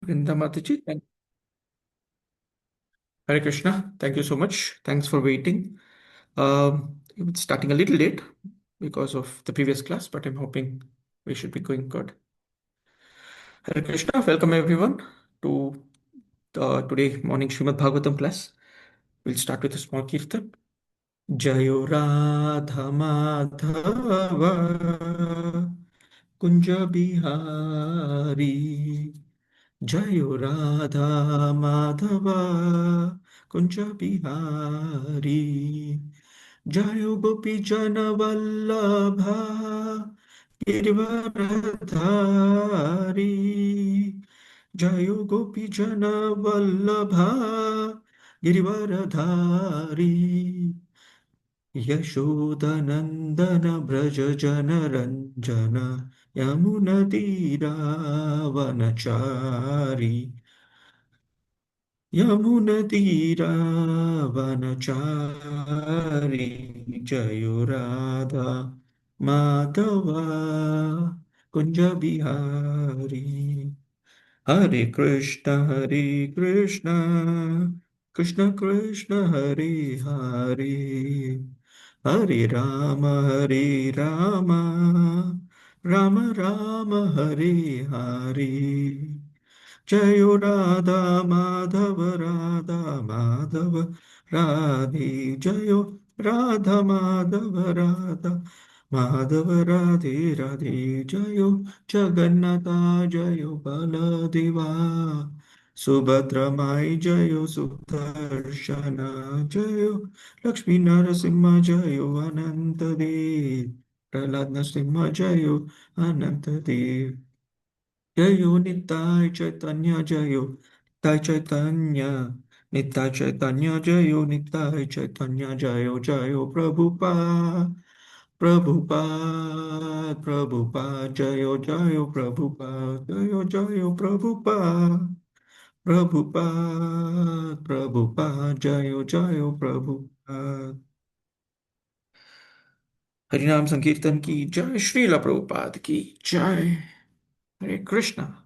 Vrinda Mataji, Hare Krishna. Thank you so much. Thanks for waiting. It's starting a little late because of the previous class, but I'm hoping we should be going good. Hare Krishna. Welcome everyone to today morning Srimad Bhagavatam class. We'll start with a small kirtan. Jayo Radha Madhava Kunja Bihari Jayo Radha Madhava Kunja Bihari Jayo Gopi Jana Vallabha Girivaradhari Jayo Gopi Jana Vallabha Girivaradhari यशोदनन्दन Vraj जनरञ्जन यमुनतीरावनचारी यमुनतीरावनचारी जयो Radha Madhav Kunjbihari Hare Krishna, Krishna Krishna, Hare Hare, Hare Rama, Hare Rama, Rama Rama, Hare Hare. Jayo Radha Madhava Radha Madhava Radhe Jayo Radha Madhava Radha Madhava Radhe Radhe Jayo Jagannatha Jayo Baladeva Subhadra Mai Jayo Sudarshana Jayo Lakshmi Narasimha Jayo Anantadev Prahlad Narasimha Jayo Anantadev Jayo Nitai Chaitanya Jayo Nitai Chaitanya Nitai Chaitanya Jayo Nitai Chaitanya Jayo Jayo Prabhupada Prabhupada Prabhupada Jayo Jayo Prabhupada Jayo Jayo Prabhupada Prabhupada Prabhupada Jayo Jayo Prabhupada Harinam Sankirtan ki Jai Srila Prabhupada ki Jai Hare Krishna.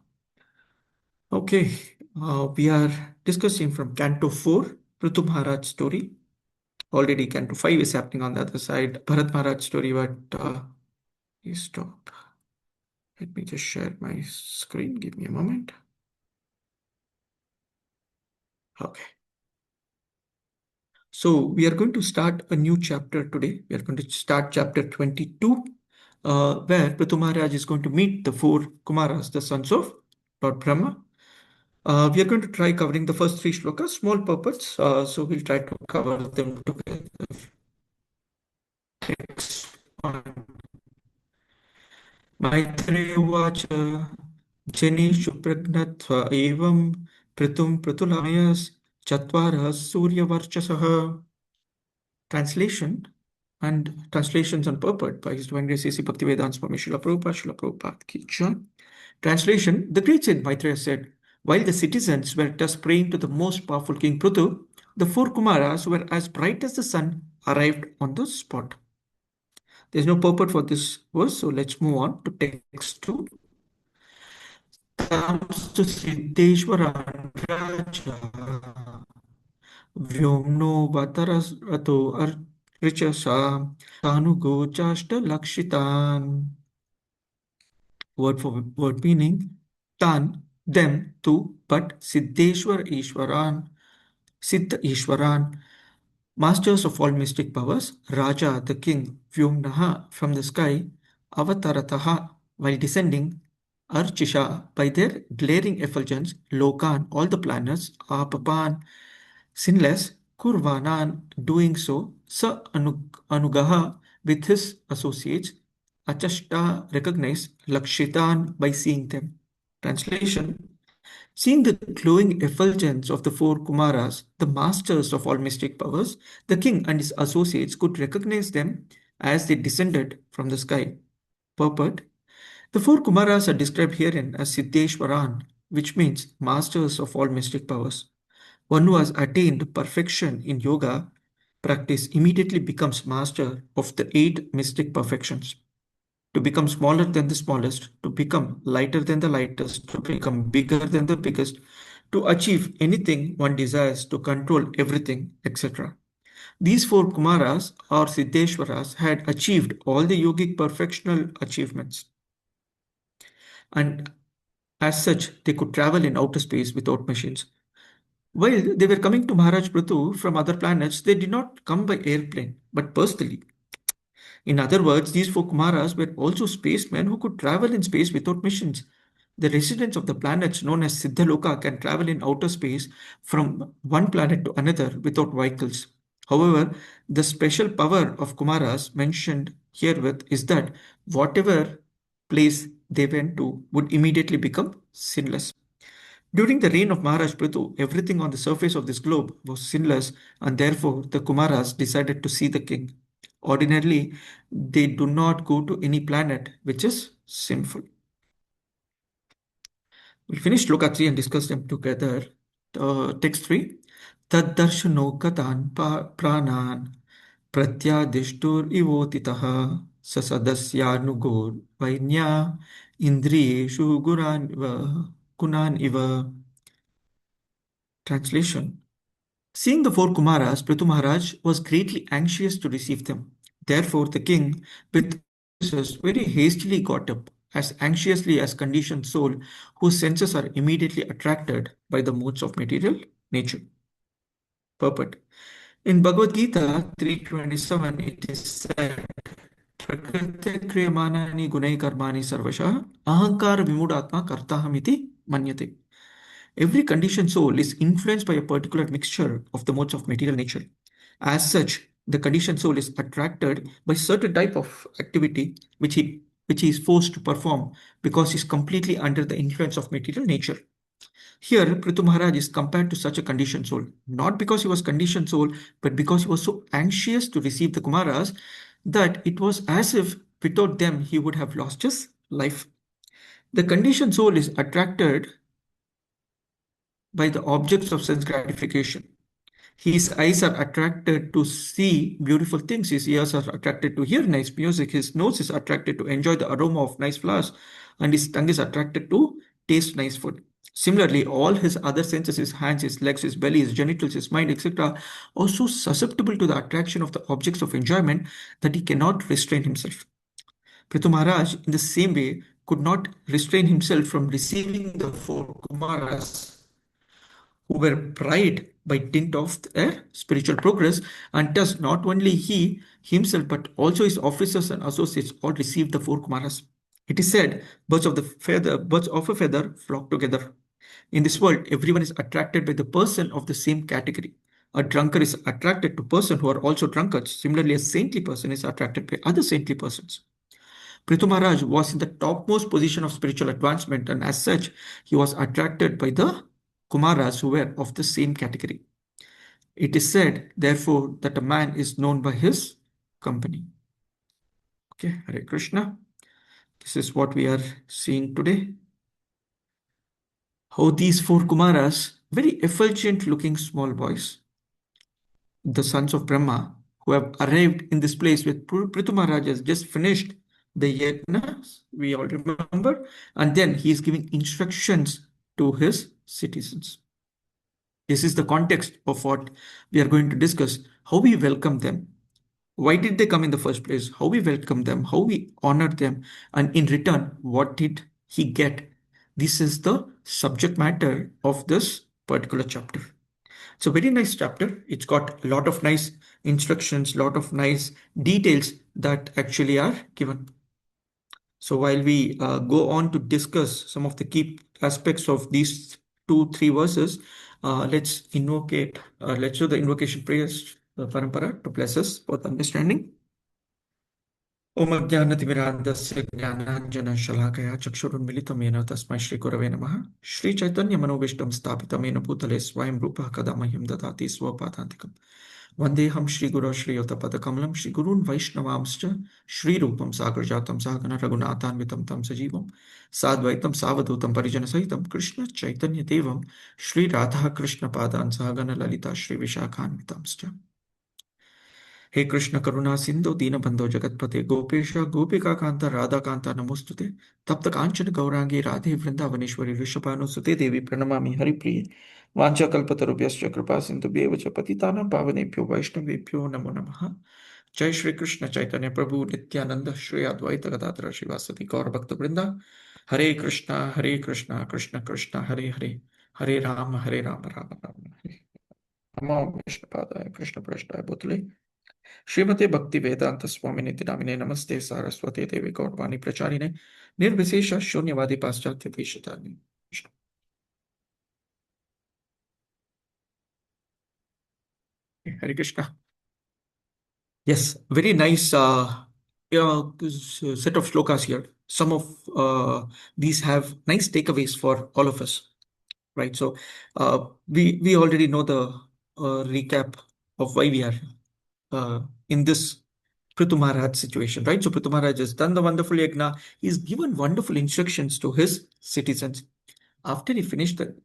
Okay, we are discussing from Canto 4, Prithu Maharaj story. Already Canto 5 is happening on the other side. Bharat Maharaj story, but he stopped. Let me just share my screen. Give me a moment. Okay. So we are going to start a new chapter today. We are going to start chapter 22, where Prithu Maharaj is going to meet the four Kumaras, the sons of Lord Brahma. We are going to try covering the first three shlokas, small purports, so we'll try to cover them together. Next one. Maitreya uvacha जनेषु प्रज्ञत्व एवं पृथुं पृथुलायस चत्वारः सूर्यवर्चसः. Translation and translations and purport by His Divine Grace A.C. Bhaktivedanta Swami Srila Prabhupada Ki Jai. Translation: The great saint Maitreya said, while the citizens were thus praying to the most powerful King Prithu, the four Kumaras who were as bright as the sun arrived on the spot. There's no purport for this verse, so let's move on to text 2. Tamstu Siddheshwaran Raja Vyomno Vatarato Richasa Tanugo Chashta Lakshitan. Word for word meaning Tan, them, to, but Siddha Ishwaran, masters of all mystic powers, Raja, the king, Vyomnaha, from the sky, Avatarataha, while descending, Archisha, by their glaring effulgence, Lokan, all the planets, Apapan, sinless, Kurvanan, doing so, Anugaha, with his associates, Achashta, recognize, Lakshitan, by seeing them. Translation: Seeing the glowing effulgence of the four Kumaras, the masters of all mystic powers, the king and his associates could recognize them as they descended from the sky. Purport: The four Kumaras are described herein as Siddheshwaran, which means masters of all mystic powers. One who has attained perfection in yoga practice immediately becomes master of the 8 mystic perfections. to become smaller than the smallest, to become lighter than the lightest, to become bigger than the biggest, to achieve anything one desires, to control everything, etc. These four Kumaras or Siddheshwaras had achieved all the yogic perfectional achievements, and as such, they could travel in outer space without machines. While they were coming to Maharaj Prithu from other planets, they did not come by airplane, but personally. In other words, these four Kumaras were also spacemen who could travel in space without missions. The residents of the planets known as Siddhaloka can travel in outer space from one planet to another without vehicles. However, the special power of Kumaras mentioned herewith is that whatever place they went to would immediately become sinless. During the reign of Maharaj Prithu, everything on the surface of this globe was sinless, and therefore the Kumaras decided to see the king. Ordinarily, they do not go to any planet which is sinful. We'll finish Shloka 3 and discuss them together. Text 3. Taddarshano pranan pratyadishtur ivotitaha sasadasyanugor vainya indriyeshu gunan iva. Translation. Seeing the four Kumaras, Prithu Maharaj was greatly anxious to receive them. Therefore, the king, with officers, very hastily got up, as anxiously as conditioned soul, whose senses are immediately attracted by the moods of material nature. Purport. In Bhagavad Gita 3:27, it is said, Prakriti kriyamanani gunai karmani sarvasha ahankara vimudatma kartahamiti manyate. Every conditioned soul is influenced by a particular mixture of the modes of material nature. As such, the conditioned soul is attracted by certain type of activity which he is forced to perform because he is completely under the influence of material nature. Here, Prithu Maharaj is compared to such a conditioned soul, not because he was conditioned soul, but because he was so anxious to receive the Kumaras that it was as if without them he would have lost his life. The conditioned soul is attracted by the objects of sense gratification. His eyes are attracted to see beautiful things. His ears are attracted to hear nice music. His nose is attracted to enjoy the aroma of nice flowers. And his tongue is attracted to taste nice food. Similarly, all his other senses, his hands, his legs, his belly, his genitals, his mind, etc., are so susceptible to the attraction of the objects of enjoyment that he cannot restrain himself. Prithu Maharaj, in the same way, could not restrain himself from receiving the four Kumaras who were bright by dint of their spiritual progress, and thus not only he himself but also his officers and associates all received the four Kumaras. It is said, birds of a feather flock together. In this world, everyone is attracted by the person of the same category. A drunkard is attracted to person who are also drunkards. Similarly, a saintly person is attracted by other saintly persons. Prithu Maharaj was in the topmost position of spiritual advancement, and as such, he was attracted by the Kumaras who were of the same category. It is said, therefore, that a man is known by his company. Okay, Hare Krishna. This is what we are seeing today. How these four Kumaras, very effulgent looking small boys, the sons of Brahma, who have arrived in this place with Prithu Maharaj has just finished the yajnas, we all remember, and then he is giving instructions to his citizens. This is the context of what we are going to discuss, how we welcome them. Why did they come in the first place? How we welcome them, how we honor them, and in return, what did he get? This is the subject matter of this particular chapter. It's a very nice chapter. It's got a lot of nice instructions, lot of nice details that actually are given. So while we go on to discuss some of the key aspects of these 2-3 verses, let's do the invocation prayers, Parampara, to bless us with understanding. ओम अज्ञानतिमिरान्धस्य ज्ञानाञ्जनशलाकया चक्षुरुन्मिलितं येन तस्मै श्रीगुरवे नमः श्रीचैतन्यमनोभीष्टं स्थापितं येन भूतले स्वयं रूपः कदा मह्यं ददाति स्वपादान्तिकम् वन्देऽहं श्रीगुरो श्रीयुतपदकमलं श्रीगुरून् वैष्णवांश्च श्रीरूपं सागरजातं सहगण रघुनाथान्वितं तं सजीवं साद्वैतं सावधूतं परिजनसहितं कृष्णचैतन्यदेवं श्रीराधाकृष्णपादान् सहगण ललिता श्रीविशाखान्वितांश्च हे कृष्ण करुणा सिंधु दीनबंधो जगतपते गोपेश गोपिका कांता राधा कांता नमोस्तुते तप्त कांचन गौरांगी राधे वृंदावनेश्वरी वृषभानुसुते देवी प्रणमामि हरिप्रिये वाञ्छाकल्पतरुभ्यश्च कृपा सिन्धुभ्येव च पतितानां पावनेभ्यो वैष्णवेभ्यो नमो नमः। जय श्री कृष्ण चैतन्य प्रभु नित्यानंद श्री अद्वैत गदाधर शिवासदि गौर भक्त वृंदा। हरे कृष्णा कृष्ण कृष्ण हरे हरे, हरे राम राम राम हरे। नमो विष्णुपादाय कृष्ण पृष्ठाय भूतले श्रीमते भक्ति वेदांत स्वामिने नामिने नमस्ते सारस्वती देवी गौरवाणी प्रचारिणे निर्विशेष शून्यवादी पाश्चात्य देशतारिणे। Hare Krishna. Yes, very nice set of shlokas here. Some of these have nice takeaways for all of us, right? So we already know the recap of why we are in this Prithu Maharaj situation, right? So Prithu Maharaj has done the wonderful yagna. He's given wonderful instructions to his citizens. After he finished the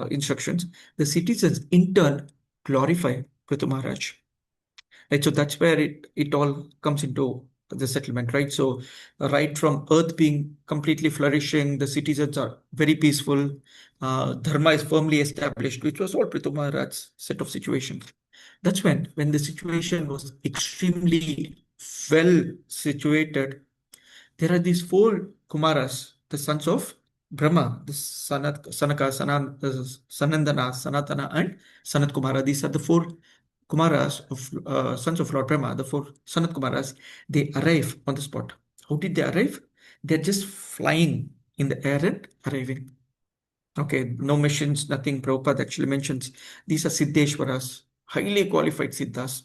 instructions, the citizens in turn glorify Prithu Maharaj. Right, so that's where it all comes into the settlement, right? So right from earth being completely flourishing, the citizens are very peaceful, dharma is firmly established, which was all Prithu Maharaj's set of situations. That's when the situation was extremely well situated, there are these four Kumaras, the sons of Brahma, the Sanandana, Sanatana, and Sanat Kumara. These are the four Kumaras of sons of Lord Brahma, the four Sanat Kumaras. They arrive on the spot. How did they arrive? They're just flying in the air and arriving. Okay, no missions, nothing. Prabhupada actually mentions these are Siddheshwaras, highly qualified Siddhas,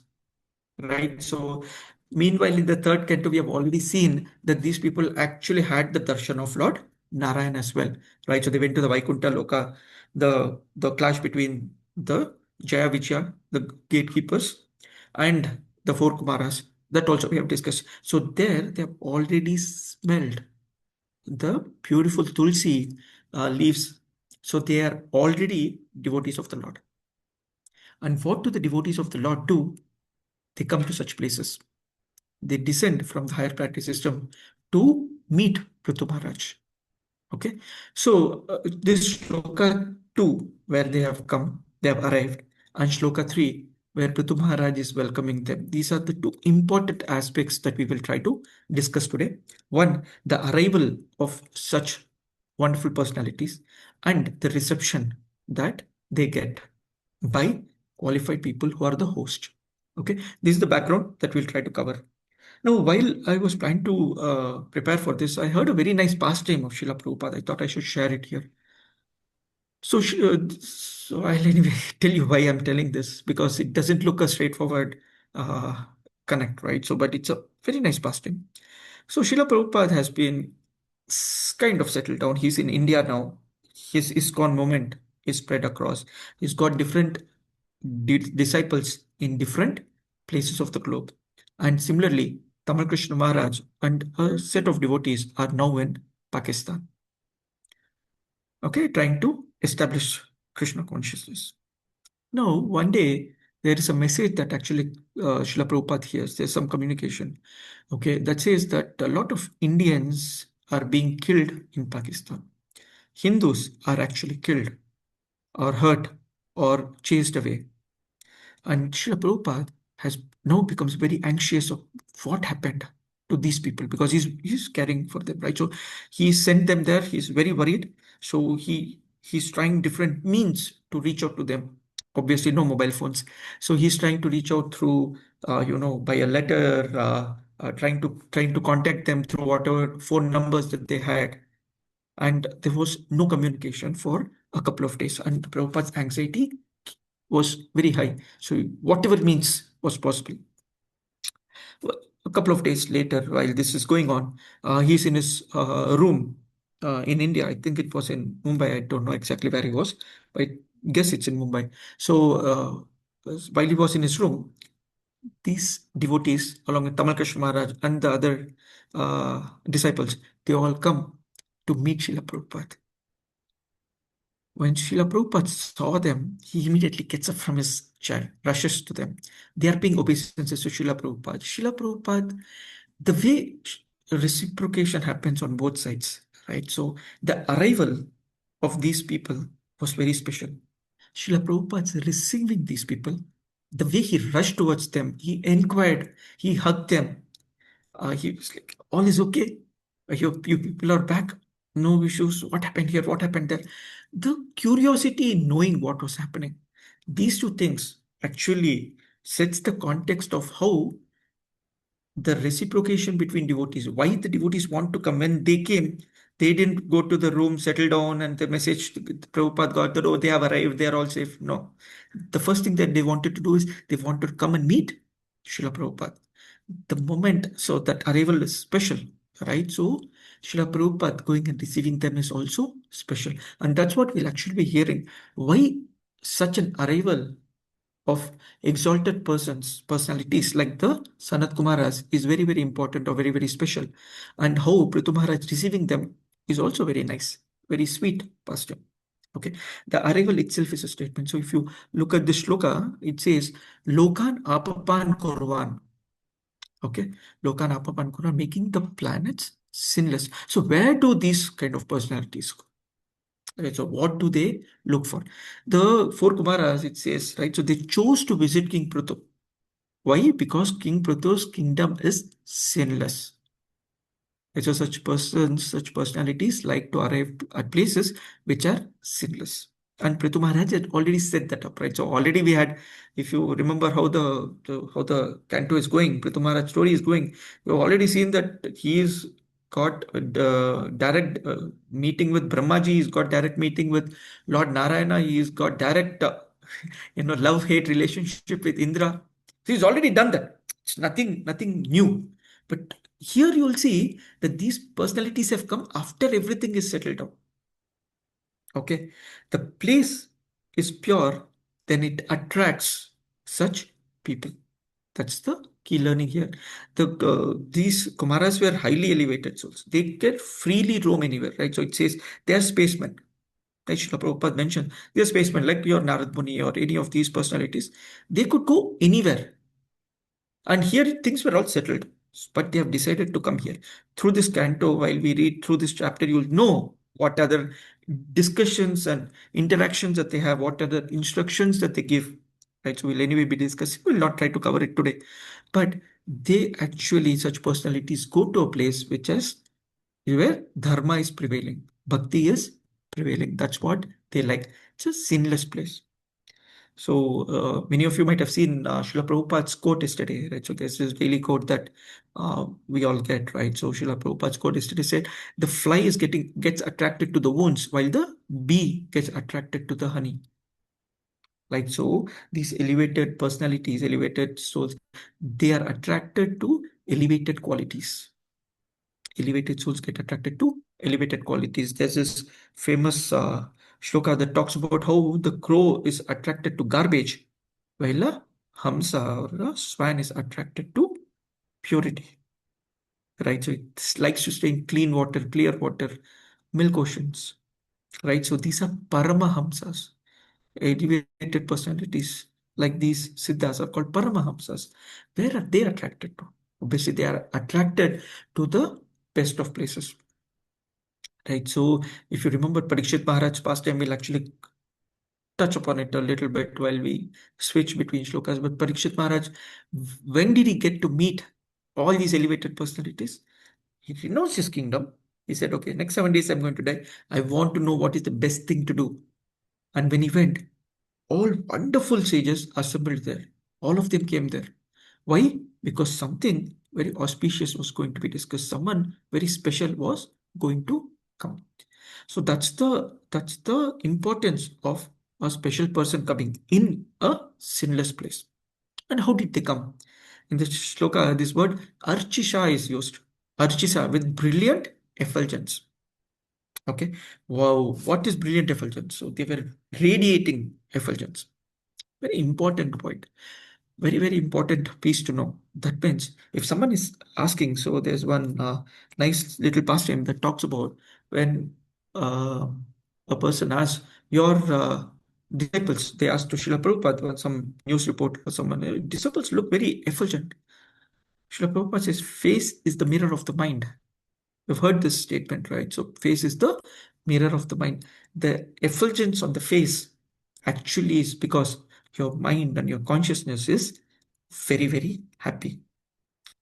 right? So, meanwhile, in the third canto, we have already seen that these people actually had the darshan of Lord Narayan as well, right? So they went to the Vaikuntha Loka, the clash between the Jaya Vijaya, the gatekeepers, and the four Kumaras. That also we have discussed. So there, they have already smelled the beautiful tulsi leaves. So they are already devotees of the Lord. And what do the devotees of the Lord do? They come to such places. They descend from the higher planetary system to meet Prithu Maharaj. Okay, so this shloka 2, where they have come, they have arrived, and shloka 3, where Prithu Maharaj is welcoming them. These are the two important aspects that we will try to discuss today. One, the arrival of such wonderful personalities, and the reception that they get by qualified people who are the host. Okay, this is the background that we'll try to cover. Now, while I was trying to prepare for this, I heard a very nice pastime of Srila Prabhupada. I thought I should share it here. So I'll anyway tell you why I'm telling this, because it doesn't look a straightforward uh, connect, right? So, but it's a very nice pastime. So Srila Prabhupada has been kind of settled down. He's in India now. His ISKCON movement is spread across. He's got different disciples in different places of the globe. And similarly, Tamal Krishna Maharaj and a set of devotees are now in Pakistan. Okay, trying to establish Krishna consciousness. Now, one day, there is a message that actually Srila Prabhupada hears. There's some communication, okay, that says that a lot of Indians are being killed in Pakistan. Hindus are actually killed or hurt or chased away. And Srila Prabhupada has now becomes very anxious of what happened to these people, because he's caring for them, right? So he sent them there. He's very worried. So he's trying different means to reach out to them. Obviously, no mobile phones. So he's trying to reach out through, by a letter, trying to contact them through whatever phone numbers that they had, and there was no communication for a couple of days. And Prabhupada's anxiety was very high. So whatever means was possible. A couple of days later, while this is going on, he's in his room in India. I think it was in Mumbai. I don't know exactly where he was, but I guess it's in Mumbai. So while he was in his room, these devotees, along with Tamal Krishna Maharaj and the other disciples, they all come to meet Srila Prabhupada. When Srila Prabhupada saw them, he immediately gets up from his chair, rushes to them. They are paying obeisances to Srila Prabhupada. Srila Prabhupada, the way reciprocation happens on both sides, right? So the arrival of these people was very special. Srila Prabhupada's receiving these people, the way he rushed towards them, he inquired, he hugged them, he was like, all is okay. You people are back. No issues. What happened here? What happened there? The curiosity in knowing what was happening. These two things actually sets the context of how the reciprocation between devotees, why the devotees want to come. When they came, they didn't go to the room, settle down, and the message Prabhupada got that, oh, they have arrived, they are all safe. No. The first thing that they wanted to do is they wanted to come and meet Srila Prabhupada. The moment, so that arrival is special, right? So Srila Prabhupada going and receiving them is also special. And that's what we'll actually be hearing. Why such an arrival of exalted persons, personalities like the Sanat Kumaras is very, very important or very, very special. And how Prithu Maharaj receiving them is also very nice, very sweet pasture. Okay, the arrival itself is a statement. So if you look at the shloka, it says, Lokan apapan korvan. Okay, Lokan apapan korvan, making the planets sinless. So where do these kind of personalities go? Right, so what do they look for? The four Kumaras, it says, right? So they chose to visit King Prithu. Why? Because King Prithu's kingdom is sinless. Right, so such persons, such personalities like to arrive at places which are sinless. And Prithu Maharaj had already set that up, right? So already we had, if you remember how the canto is going, Prithu Maharaj story is going, we've already seen that he's got the direct meeting with Brahmaji, he's got direct meeting with Lord Narayana, he's got direct, love-hate relationship with Indra. So he's already done that. It's nothing new. But here you will see that these personalities have come after everything is settled down. Okay, the place is pure, then it attracts such people. That's the key learning here. These Kumaras were highly elevated souls. They can freely roam anywhere, right? So it says they are spacemen. Like Srila Prabhupada mentioned, they are spacemen like your Narad Muni or any of these personalities. They could go anywhere. And here things were all settled, but they have decided to come here. Through this canto, while we read through this chapter, you'll know what other discussions and interactions that they have, what are the instructions that they give. Right, so we'll anyway be discussing. We'll not try to cover it today, but they actually, such personalities, go to a place which is where dharma is prevailing, bhakti is prevailing. That's what they like. It's a sinless place. So many of you might have seen Srila Prabhupada's quote yesterday, right? So there's this daily quote that we all get, right? So Srila Prabhupada's quote yesterday said, "The fly is gets attracted to the wounds, while the bee gets attracted to the honey." Like so, these elevated personalities, elevated souls, they are attracted to elevated qualities. Elevated souls get attracted to elevated qualities. There's this famous shloka that talks about how the crow is attracted to garbage, while a hamsa or a swan is attracted to purity. Right? So it likes to stay in clean water, clear water, milk oceans. Right? So these are paramahamsas, elevated personalities. Like these siddhas are called paramahamsas. Where are they attracted to? Obviously, they are attracted to the best of places. Right. So if you remember Parikshit Maharaj's pastime, we'll actually touch upon it a little bit while we switch between shlokas. But Parikshit Maharaj, when did he get to meet all these elevated personalities? He renounced his kingdom. He said, okay, next 7 days I'm going to die. I want to know what is the best thing to do. And when he went, all wonderful sages assembled there. All of them came there. Why? Because something very auspicious was going to be discussed. Someone very special was going to come. So that's the importance of a special person coming in a sinless place. And how did they come? In this shloka, this word archisha is used. Archisa with brilliant effulgence. Okay. Wow. What is brilliant effulgence? So they were radiating effulgence. Very important point. Very, very important piece to know. That means if someone is asking, so there's one nice little pastime that talks about when uh, a person asks, Your disciples, they asked to Srila Prabhupada on some news report or someone, disciples look very effulgent. Srila Prabhupada says, face is the mirror of the mind. You've heard this statement, right? So, face is the mirror of the mind. The effulgence on the face actually is because your mind and your consciousness is very, very happy.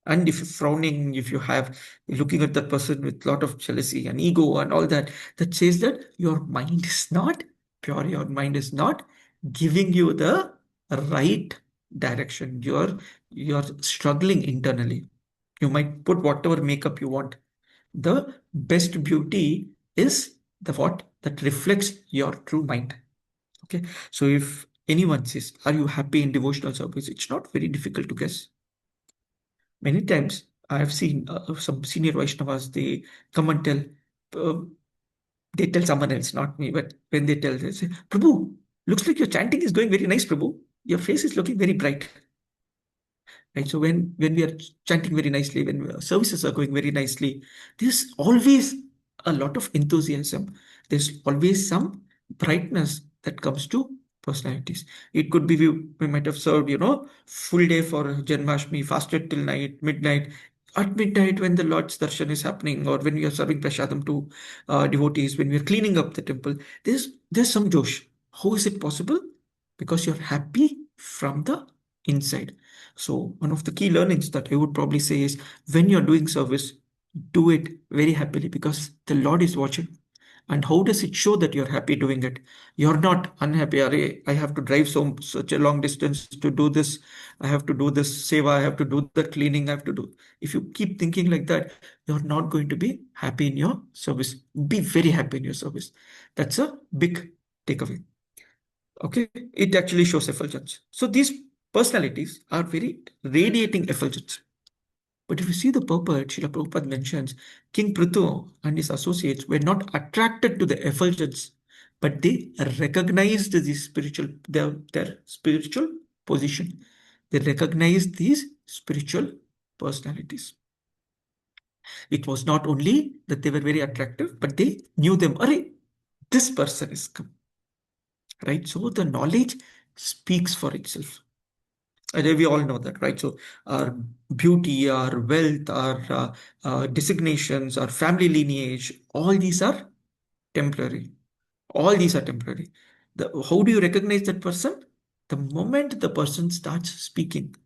And if you're frowning, if you have looking at that person with a lot of jealousy and ego and all that, that says that your mind is not pure, your mind is not giving you the right direction. You're struggling internally. You might put whatever makeup you want. The best beauty is the what that reflects your true mind. Okay. So if anyone says, are you happy in devotional service? It's not very difficult to guess. Many times I have seen some senior Vaishnavas, they come and uh, they tell someone else, not me, but when they tell, they say, Prabhu, looks like your chanting is going very nice, Prabhu. Your face is looking very bright. Right? So when we are chanting very nicely, when services are going very nicely, there's always a lot of enthusiasm. There's always some brightness that comes to personalities. It could be we might have served, full day for Janmashtami, fasted till night, midnight. At midnight, when the Lord's darshan is happening, or when we are serving prasadam to devotees, when we are cleaning up the temple, there's some josh. How is it possible? Because you're happy from the inside. So one of the key learnings that I would probably say is when you're doing service, do it very happily because the Lord is watching. And how does it show that you're happy doing it? You're not unhappy. "Arey, I have to drive such a long distance to do this. I have to do this seva. I have to do the cleaning. I have to do. If you keep thinking like that, you're not going to be happy in your service. Be very happy in your service. That's a big takeaway. Okay, it actually shows effulgence. So these personalities are very radiating effulgence. But if you see the purport, Srila Prabhupada mentions King Prithu and his associates were not attracted to the effulgence, but they recognized their spiritual position. They recognized these spiritual personalities. It was not only that they were very attractive, but they knew them. Arey, this person is come, right? So the knowledge speaks for itself. We all know that, right? So our beauty, our wealth, our designations, our family lineage, all these are temporary. All these are temporary. How do you recognize that person? The moment the person starts speaking,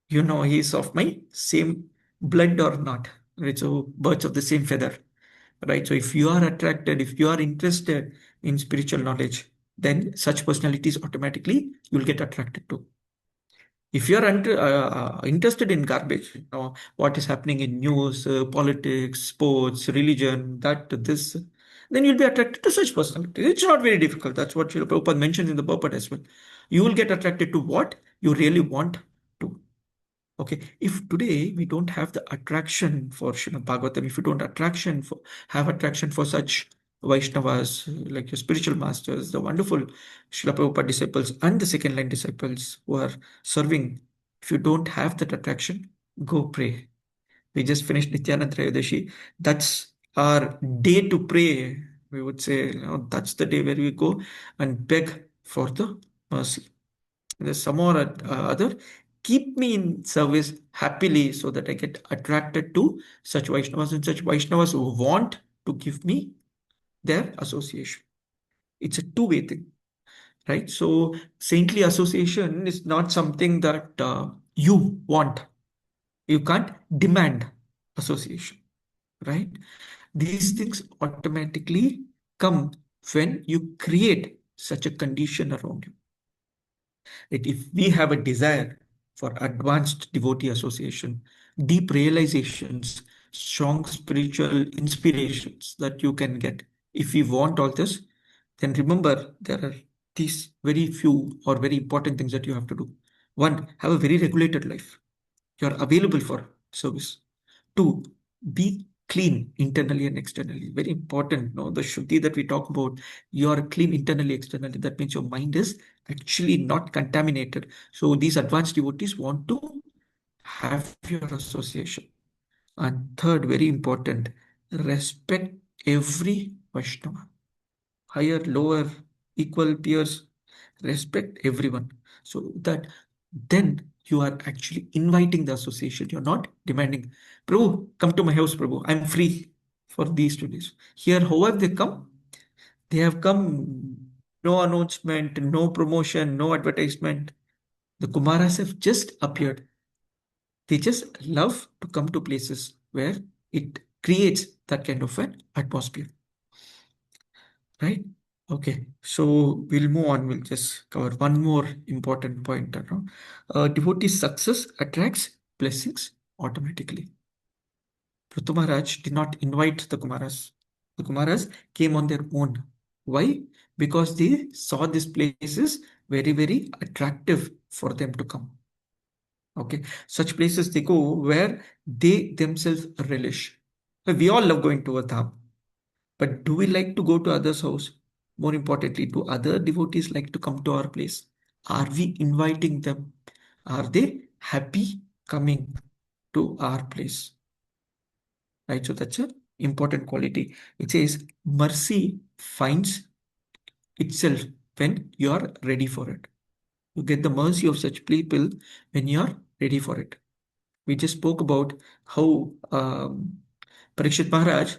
he's of my same blood or not, right? So birds of the same feather, right? So if you are attracted, if you are interested in spiritual knowledge, then such personalities automatically you'll get attracted to. If you're interested in garbage, what is happening in news, politics, sports, religion, this, then you'll be attracted to such personalities. It's not very difficult. That's what Srila Prabhupada mentions in the purport as well. You will get attracted to what you really want to. Okay, if today we don't have the attraction for Srimad Bhagavatam, if you don't have attraction for such Vaishnavas, like your spiritual masters, the wonderful Srila Prabhupada disciples and the second line disciples who are serving, if you don't have that attraction, go pray. We just finished Nityanand Trayodashi. That's our day to pray. We would say, that's the day where we go and beg for the mercy. There's some or other, keep me in service happily so that I get attracted to such Vaishnavas and such Vaishnavas who want to give me their association. It's a two-way thing, right? So saintly association is not something that you want. You can't demand association, right? These things automatically come when you create such a condition around you. That if we have a desire for advanced devotee association, deep realizations, strong spiritual inspirations that you can get, if we want all this, then remember there are these very few or very important things that you have to do. One, have a very regulated life. You're available for service. Two, be clean internally and externally. Very important. No, the shuddhi that we talk about, you are clean internally, externally. That means your mind is actually not contaminated. So these advanced devotees want to have your association. And third, very important, respect every Vaishnava. higher, lower, equal, peers, respect everyone. So that then you are actually inviting the association. You're not demanding, Prabhu, come to my house, Prabhu. I'm free for these 2 days. Here, however they come, they have come, no announcement, no promotion, no advertisement. The Kumaras have just appeared. They just love to come to places where it creates that kind of an atmosphere, right? Okay, so we'll move on. We'll just cover one more important point. Devotee success attracts blessings automatically. Prithu Maharaj did not invite the Kumaras. The Kumaras came on their own. Why? Because they saw these places very, very attractive for them to come. Okay, such places they go where they themselves relish. We all love going to a dham, but do we like to go to others' house? More importantly, do other devotees like to come to our place? Are we inviting them? Are they happy coming to our place? Right, so that's an important quality. It says mercy finds itself when you are ready for it. You get the mercy of such people when you are ready for it. We just spoke about how Parikshit Maharaj,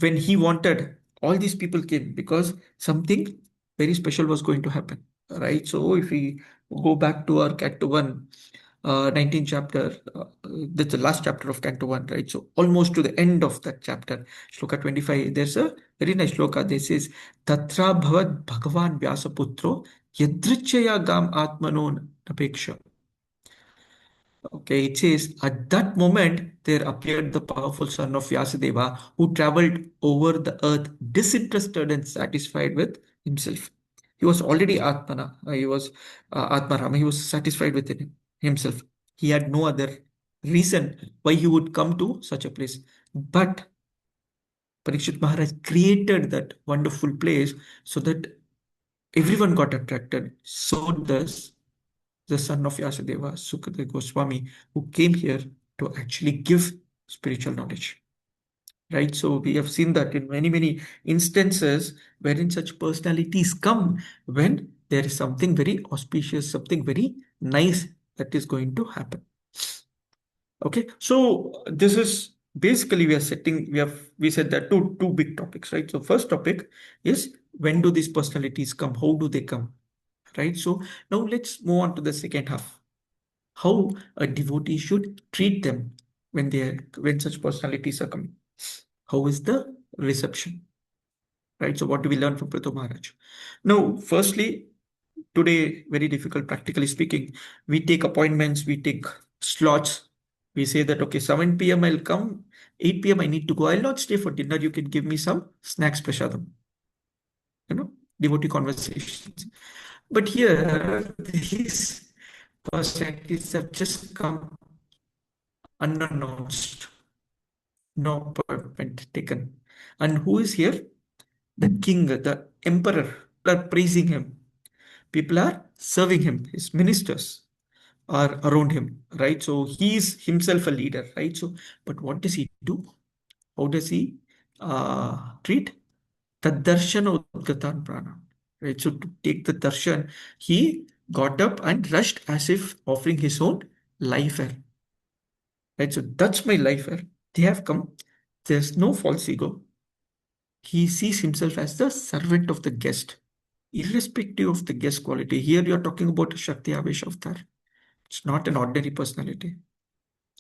when he wanted, all these people came because something very special was going to happen, right? So if we go back to our Canto 1, 19th chapter, that's the last chapter of Canto 1, right? So almost to the end of that chapter, Shloka 25, there's a very nice shloka. This is Tatra Bhavad Bhagavan Vyasaputro Yadrichaya Gam Atmanon Apeksha. Okay, it says, at that moment there appeared the powerful son of Vyasadeva who traveled over the earth disinterested and satisfied with himself. He was already Atmana, he was Atmarama, he was satisfied with himself. He had no other reason why he would come to such a place. But Parikshit Maharaj created that wonderful place so that everyone got attracted. So does the son of Vyasadeva, Sukadeva Goswami, who came here to actually give spiritual knowledge. Right? So we have seen that in many, many instances wherein such personalities come when there is something very auspicious, something very nice that is going to happen. Okay, so this is basically we said that two big topics, right? So first topic is when do these personalities come? How do they come? Right? So now let's move on to the second half. How a devotee should treat them when such personalities are coming. How is the reception? Right? So what do we learn from Prithu Maharaj? Now, firstly, today, very difficult, practically speaking, we take appointments, we take slots. We say that, okay, 7 p.m. I'll come, 8 p.m. I need to go. I'll not stay for dinner. You can give me some snacks, prashadam. Devotee conversations. But here, these personalities have just come unannounced, no appointment taken. And who is here? The king, the emperor. People are praising him. People are serving him. His ministers are around him, right? So he is himself a leader, right? So, but what does he do? How does he treat? Tadarshana Udgatan Prana. Right? So to take the darshan, he got up and rushed as if offering his own life air. Right? So that's my life air. They have come. There's no false ego. He sees himself as the servant of the guest, irrespective of the guest quality. Here you're talking about a Shakti Avesh Avatar. It's not an ordinary personality.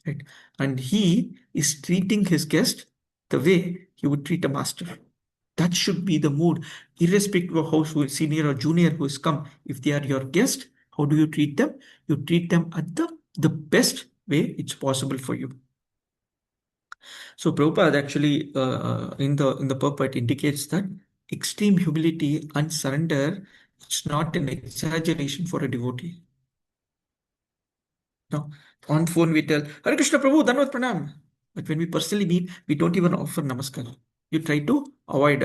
Right? And he is treating his guest the way he would treat a master. That should be the mood, irrespective of how senior or junior who has come. If they are your guest, how do you treat them? You treat them at the best way it's possible for you. So Prabhupada actually in the purport indicates that extreme humility and surrender, it's not an exaggeration for a devotee. No, on phone we tell Hare Krishna Prabhu, Dhanavad Pranam. But when we personally meet, we don't even offer namaskar. You try to avoid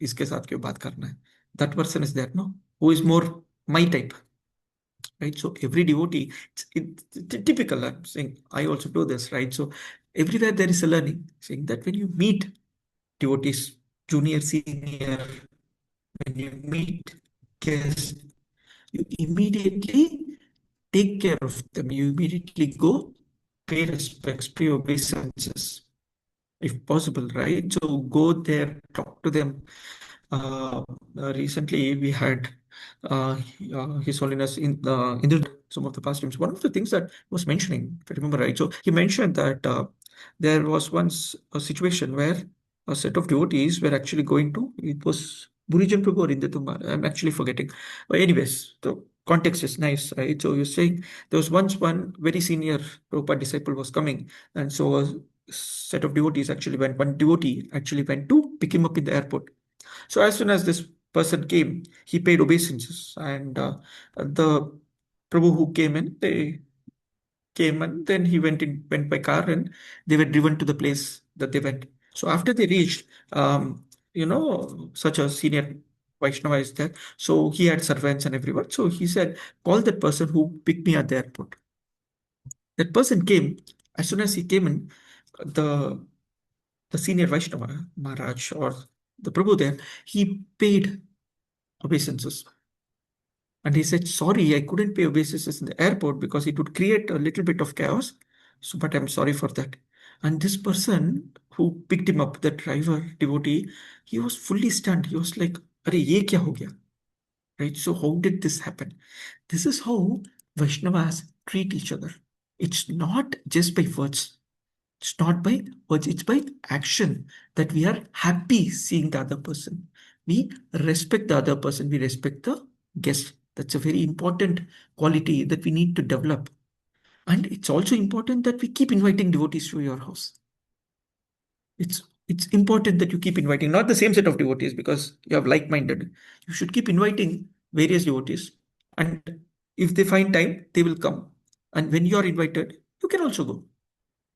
iske saath क्यों बात करना है. That person is there, no? Who is more my type, right? So every devotee, it's typical. I'm saying I also do this, right? So everywhere there is a learning, saying that when you meet devotees, junior, senior, when you meet guests, you immediately take care of them. You immediately go pay respects, pay obeisances, if possible, right? So go there, talk to them. Recently, we had His Holiness in some of the pastimes. One of the things that was mentioning, if I remember right, so he mentioned that there was once a situation where a set of devotees were actually going to, it was Burijan Prabhu or Indatumar, I'm actually forgetting. But anyways, the context is nice, right? So you're saying there was once one very senior Prabhupada disciple was coming, and so a set of devotees actually went, one devotee actually went to pick him up in the airport. So as soon as this person came, he paid obeisances, and the Prabhu who came in, they came and then he went by car, and they were driven to the place that they went. So after they reached, such a senior Vaishnava is there. So he had servants and everyone. So he said, call that person who picked me at the airport. That person came. As soon as he came in, the the senior Vaishnava, Maharaj, or the Prabhu there, he paid obeisances. And he said, sorry, I couldn't pay obeisances in the airport because it would create a little bit of chaos. So, but I'm sorry for that. And this person who picked him up, the driver, devotee, he was fully stunned. He was like, Are ye kya ho gaya? Right? So, how did this happen? This is how Vaishnavas treat each other. It's not just by words. It's not by words, it's by action that we are happy seeing the other person. We respect the other person, we respect the guest. That's a very important quality that we need to develop. And it's also important that we keep inviting devotees to your house. It's important that you keep inviting, not the same set of devotees because you have like-minded. You should keep inviting various devotees. And if they find time, they will come. And when you are invited, you can also go.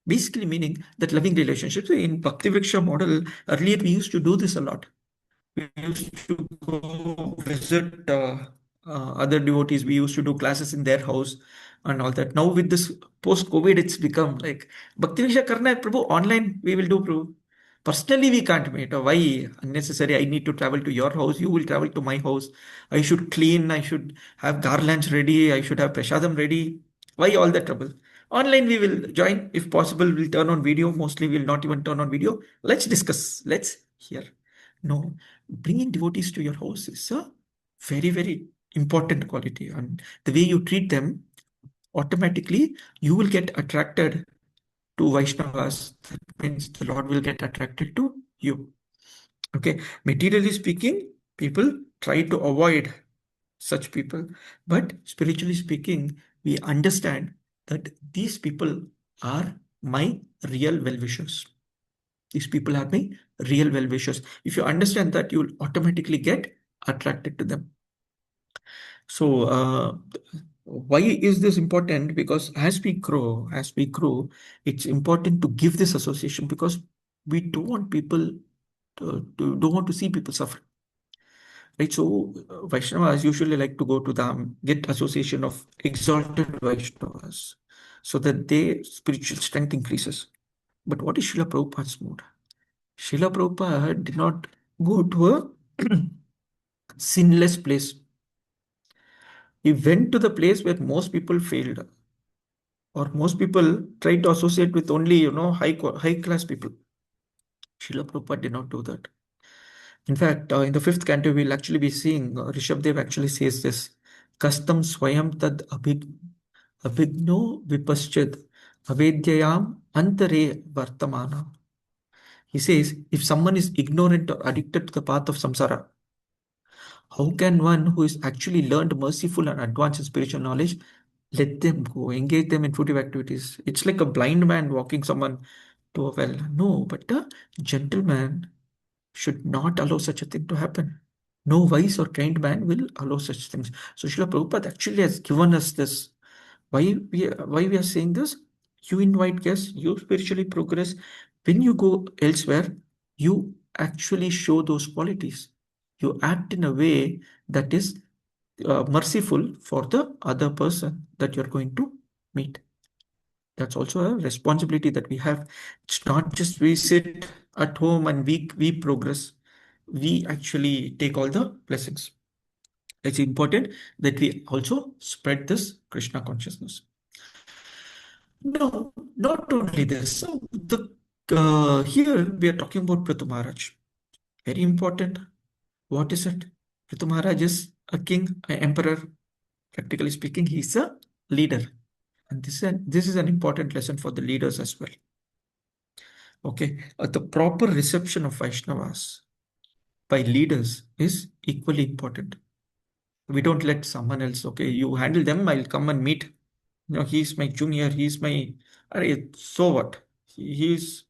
Basically meaning that loving relationships. In Bhakti Vriksha model, earlier we used to do this a lot. We used to go visit other devotees. We used to do classes in their house and all that. Now with this post-COVID, it's become like Bhakti Vriksha karna hai, Prabhu, online we will do, Prabhu. Personally, we can't meet. Why unnecessary? I need to travel to your house. You will travel to my house. I should clean. I should have garlands ready. I should have prasadam ready. Why all the trouble? Online, we will join. If possible, we'll turn on video. Mostly, we'll not even turn on video. Let's discuss. Let's hear. No, bringing devotees to your house is a very, very important quality. And the way you treat them, automatically, you will get attracted to Vaishnavas. That means the Lord will get attracted to you. Okay. Materially speaking, people try to avoid such people. But spiritually speaking, we understand that these people are my real well wishers. These people are my real well wishers. If you understand that, you will automatically get attracted to them. So, why is this important? Because as we grow, it's important to give this association because we don't want people don't want to see people suffer. Right. So, Vaishnavas usually like to go to them, get association of exalted Vaishnavas so that their spiritual strength increases. But what is Srila Prabhupada's mood? Srila Prabhupada did not go to a sinless place. He went to the place where most people failed, or most people try to associate with only, high class people. Srila Prabhupada did not do that. In fact, in the fifth canto, we'll actually be seeing Rishabdev actually says this: Kastam swayam tad abhigno vipaschad avedyayam antare vartamana. He says, if someone is ignorant or addicted to the path of samsara, how can one who is actually learned merciful and advanced in spiritual knowledge let them go, engage them in fruitive activities? It's like a blind man walking someone to a well. No, but a gentleman should not allow such a thing to happen. No wise or trained man will allow such things. So Srila Prabhupada actually has given us this. Why we are saying this? You invite guests, you spiritually progress. When you go elsewhere, you actually show those qualities. You act in a way that is merciful for the other person that you're going to meet. That's also a responsibility that we have. It's not just we sit at home and we progress. we actually take all the blessings. It's important that we also spread this Krishna consciousness. No, not only this. So here we are talking about Prithu Maharaj. Very important. What is it? Prithu Maharaj is a king, an emperor. Practically speaking, he's a leader. And this is an important lesson for the leaders as well. Okay, the proper reception of Vaishnavas by leaders is equally important. We don't let someone else, okay, you handle them, I'll come and meet. He's my junior, he's my, so what? He's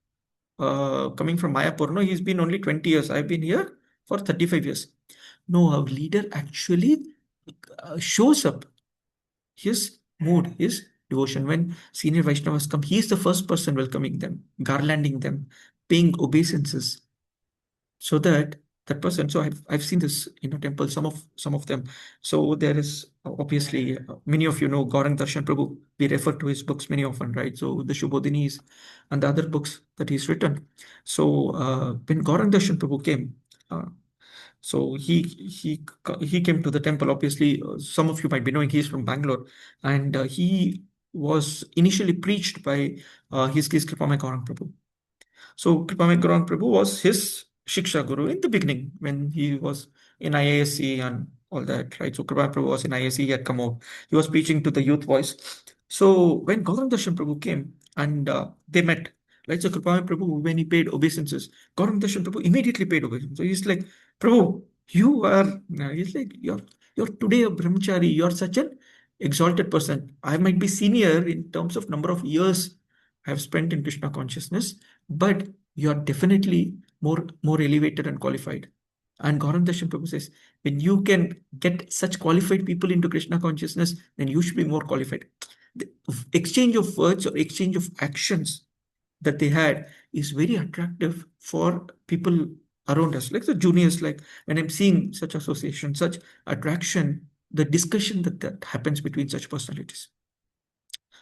coming from Mayapur. No, he's been only 20 years. I've been here for 35 years. No, our leader actually shows up his mood, his devotion. When senior Vaishnavas come, he is the first person welcoming them, garlanding them, paying obeisances, so that that person. So I've seen this in a temple, some of them. So there is obviously many of you know Gaurang Darshan Prabhu. We refer to his books many often, right? So the Shubodhinis and the other books that he's written. So when Gaurang Darshan Prabhu came, uh, so he came to the temple. Obviously, some of you might be knowing he's from Bangalore, and he was initially preached by his Kripamai Gaurang Prabhu. So Kripamai Prabhu was his Shiksha Guru in the beginning when he was in IASC and all that, right? So Kripamai Prabhu was in IASC, he had come out. He was preaching to the youth voice. So when Gaurang Darshan Prabhu came and they met, right? So Kripamai Prabhu, when he paid obeisances, Gaurang Darshan Prabhu immediately paid obeisances. So he's like, Prabhu, you are, he's like, you're today a brahmachari, you're such an exalted person. I might be senior in terms of number of years I have spent in Krishna consciousness, but you are definitely more elevated and qualified. And Gaurang Darshan Prabhu says, when you can get such qualified people into Krishna consciousness, then you should be more qualified. The exchange of words or exchange of actions that they had is very attractive for people around us, like the juniors. Like when I'm seeing such association, such attraction, the discussion that happens between such personalities.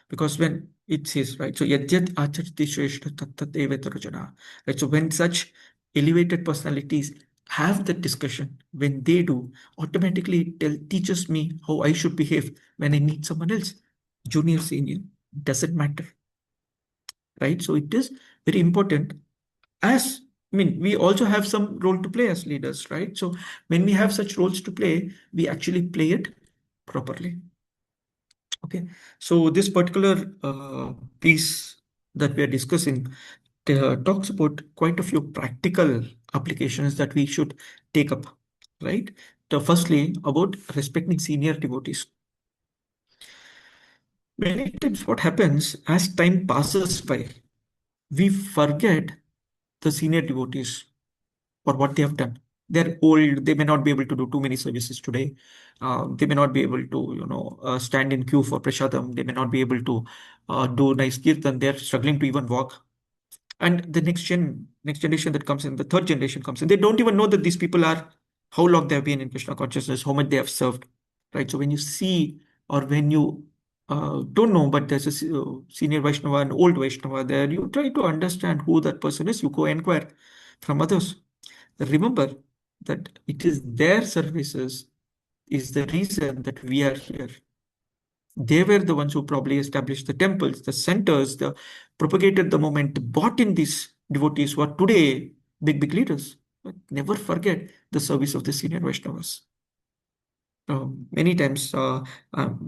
Because when it says, right, so yadyat acharti shrestha tattat evatar jana, right, so when such elevated personalities have that discussion, when they do, automatically teaches me how I should behave when I meet someone else, junior, senior, doesn't matter, right? So it is very important. As I mean, we also have some role to play as leaders, right? So when we have such roles to play, we actually play it properly. Okay, so this particular piece that we are discussing talks about quite a few practical applications that we should take up, right? So firstly, about respecting senior devotees. Many times, what happens as time passes by, we forget the senior devotees or what they have done. They're old. They may not be able to do too many services today. They may not be able to, stand in queue for prasadam. They may not be able to do nice kirtan. They're struggling to even walk. And the next generation that comes in, the third generation comes in. They don't even know that these people are, how long they have been in Krishna consciousness, how much they have served, right? So when you see, or when you don't know, but there's a senior Vaishnava, an old Vaishnava there, you try to understand who that person is. You go inquire from others. Remember that it is their services is the reason that we are here. They were the ones who probably established the temples, the centers, the propagated the movement, brought in these devotees who are today big leaders. But never forget the service of the senior Vaishnavas. Many times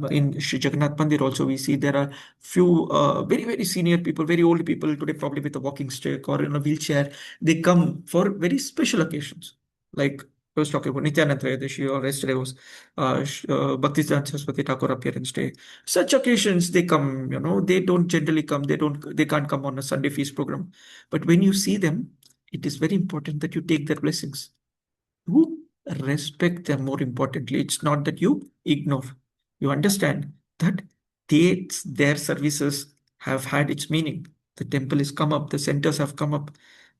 in Sri Jagannath Mandir also we see there are few very senior people, very old people today probably with a walking stick or in a wheelchair. They come for very special occasions. Like I was talking about Nityanand Triyodashi, or yesterday was Bhaktisiddhanta Saraswati Thakur appearance day. Such occasions they come, they don't generally come. They can't come on a Sunday feast program. But when you see them, it is very important that you take their blessings. You respect them. More importantly, it's not that you ignore. You understand that their services have had its meaning. The temple has come up, the centers have come up.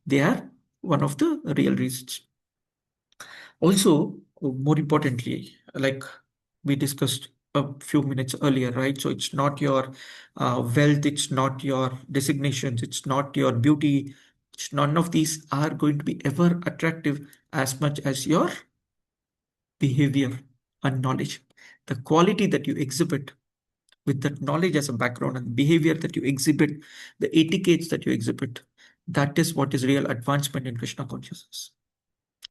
They are one of the real reasons. Also, more importantly, like we discussed a few minutes earlier, right? So it's not your wealth, it's not your designations, it's not your beauty, None of these are going to be ever attractive as much as your behavior and knowledge. The quality that you exhibit with that knowledge as a background and behavior that you exhibit, the etiquettes that you exhibit, that is what is real advancement in Krishna consciousness.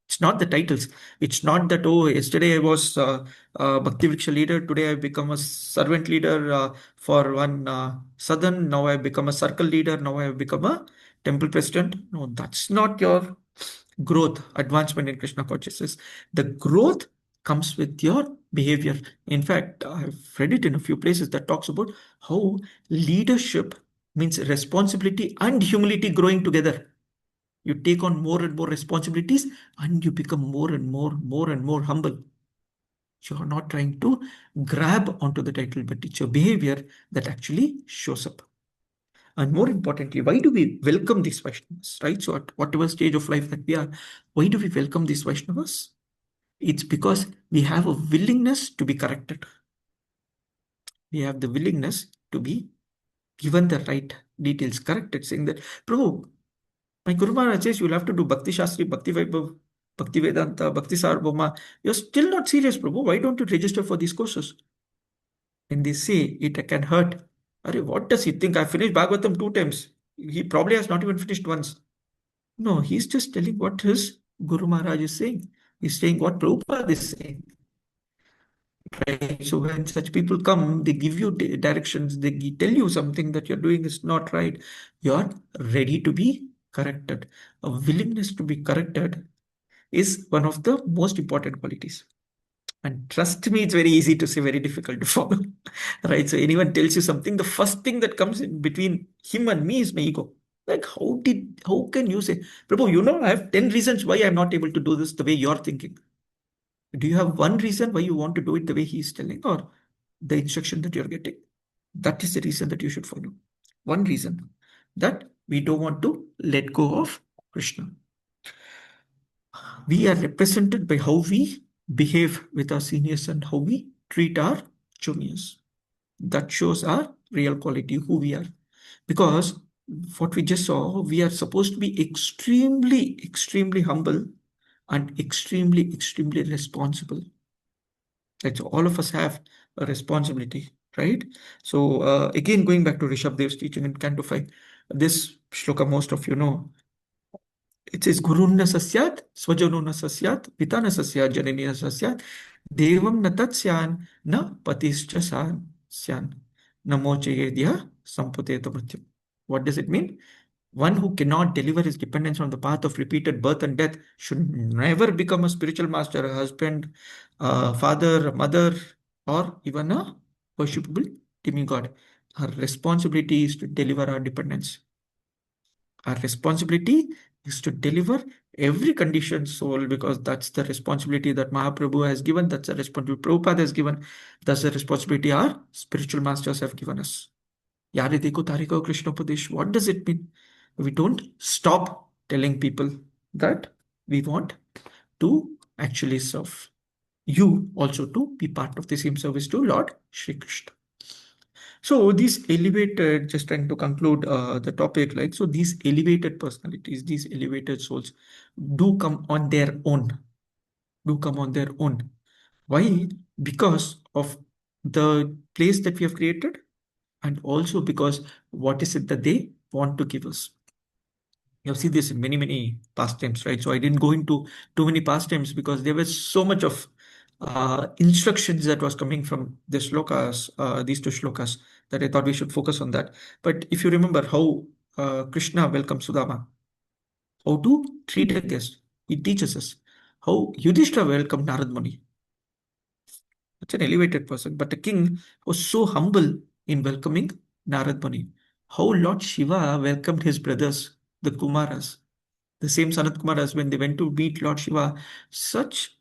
It's not the titles. It's not that, oh, yesterday I was Bhakti Vriksha leader, today I've become a servant leader for one southern, now I've become a circle leader, now I've become a temple president. No, that's not your growth, advancement in Krishna consciousness. The growth comes with your behavior. In fact, I've read it in a few places that talks about how leadership means responsibility and humility growing together. You take on more and more responsibilities and you become more and more humble. You're not trying to grab onto the title, but it's your behavior that actually shows up. And more importantly, why do we welcome these Vaishnavas, right? So at whatever stage of life that we are, why do we welcome these Vaishnavas? It's because we have a willingness to be corrected. We have the willingness to be given the right details, corrected, saying that, Prabhu, my Guru Maharaj says you'll have to do Bhakti Shastri, Bhakti Vaibhav, Bhakti Vedanta, Bhakti Sarvabhauma. You're still not serious, Prabhu. Why don't you register for these courses? And they say it can hurt. Arey, what does he think? I finished Bhagavatam 2 times. He probably has not even finished once. No, he's just telling what his Guru Maharaj is saying. He's saying what Prabhupada is saying. Right? So when such people come, they give you directions, they tell you something that you're doing is not right. You're ready to be corrected. A willingness to be corrected is one of the most important qualities. And trust me, it's very easy to say, very difficult to follow. Right? So anyone tells you something, the first thing that comes in between him and me is my ego. Like, how can you say, Prabhu, I have 10 reasons why I'm not able to do this the way you're thinking. Do you have one reason why you want to do it the way he's telling or the instruction that you're getting? That is the reason that you should follow. One reason that we don't want to let go of Krishna. We are represented by how we behave with our seniors and how we treat our juniors. That shows our real quality, who we are. Because what we just saw, we are supposed to be extremely humble and extremely responsible. Right? So all of us have a responsibility, right? So again, going back to Rishabdev's teaching in Canto 5, this shloka most of you know. It says, Gurunna sasyat, Swajanuna sasyat, Pitana sasyat, Jananina sasyat, Devam na tatsyan, na patischa syan, namo chayedya samputeta mrityam. What does it mean? One who cannot deliver his dependence on the path of repeated birth and death should never become a spiritual master, a husband, a father, a mother, or even a worshipable demigod. Our responsibility is to deliver our dependence. Our responsibility is to deliver every conditioned soul because that's the responsibility that Mahaprabhu has given, that's the responsibility Prabhupada has given, that's the responsibility our spiritual masters have given us. Yare dekho tariko Krishna Upadesh. What does it mean? We don't stop telling people that we want to actually serve. You also to be part of the same service to Lord Shri Krishna. So these elevated, just trying to conclude the topic, like, so these elevated personalities, these elevated souls do come on their own, do come on their own. Why? Because of the place that we have created and also because what is it that they want to give us. You have seen this in many pastimes, right? So I didn't go into too many pastimes because there was so much of instructions that was coming from the shlokas, these two shlokas, that I thought we should focus on that. But if you remember how Krishna welcomes Sudama, how to treat a guest, he teaches us how Yudhishthira welcomed Narad Muni. Such an elevated person, but the king was so humble in welcoming Narad Muni. How Lord Shiva welcomed his brothers, the Kumaras, the same Sanat Kumaras, when they went to meet Lord Shiva, such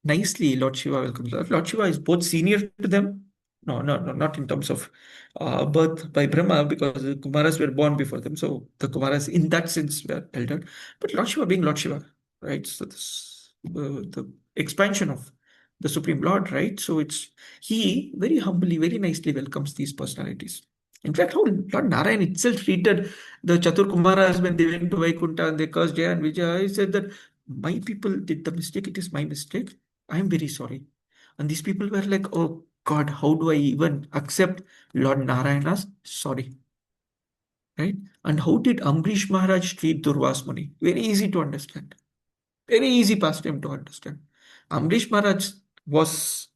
nicely Lord Shiva welcomes. Lord Shiva is both senior to them. No, not in terms of birth by Brahma, because the Kumaras were born before them. So the Kumaras, in that sense, were elder. But Lord Shiva being Lord Shiva, right? So this the expansion of the Supreme Lord, right? So it's he very humbly, very nicely welcomes these personalities. In fact, how Lord Narayan itself treated the Chatur Kumaras when they went to Vaikunta and they cursed Jaya and Vijaya. He said that my people did the mistake, it is my mistake. I am very sorry. And these people were like, oh God, how do I even accept Lord Narayana's sorry? Right? And how did Ambrish Maharaj treat Durvas Muni? Very easy to understand. Very easy pastime to understand. Ambrish Maharaj was,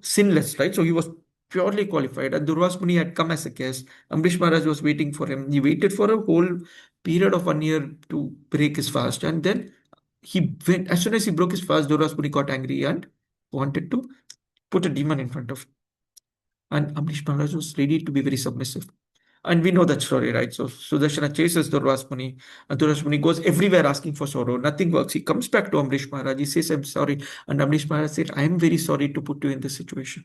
sinless, right? So he was purely qualified. And Durvas Muni had come as a guest. Ambrish Maharaj was waiting for him. He waited for a whole period of 1 year to break his fast. And then he went, as soon as he broke his fast, Durvas Muni got angry and wanted to put a demon in front of him. And Ambrish Maharaj was ready to be very submissive. And we know that story, right? So Sudarshana chases Durvas Muni, and Durvas Muni goes everywhere asking for sorrow. Nothing works. He comes back to Ambrish Maharaj. He says, I'm sorry. And Ambrish Maharaj said, I am very sorry to put you in this situation.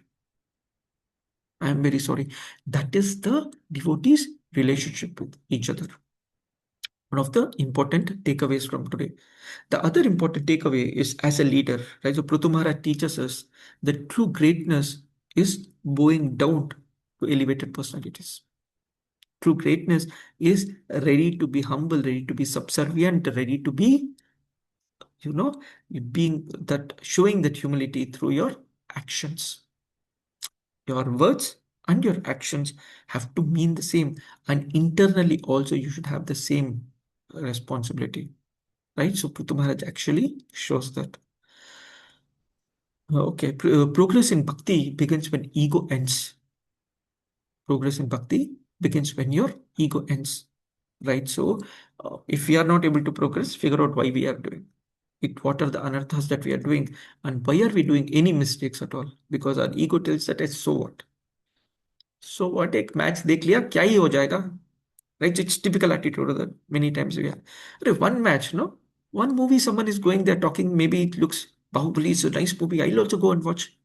I am very sorry. That is the devotees' relationship with each other. One of the important takeaways from today. The other important takeaway is as a leader, right? So Prithu Maharaj teaches us that true greatness is bowing down to elevated personalities. True greatness is ready to be humble, ready to be subservient, ready to be, you know, being that, showing that humility through your actions. Your words and your actions have to mean the same. And internally also, you should have the same responsibility, right? So Prithu Maharaj actually shows that. Okay, progress in bhakti begins when ego ends. Progress in bhakti begins when your ego ends, right? So, if we are not able to progress, figure out why we are doing it. What are the anarthas that we are doing, and why are we doing any mistakes at all? Because our ego tells that it's so what? So what? एक match देख लिया क्या ही हो जाएगा, right? It's typical attitude that many times we have. But one match, no, one movie, someone is going there talking. Maybe it looks Bahubali is a nice movie. I'll also go and watch.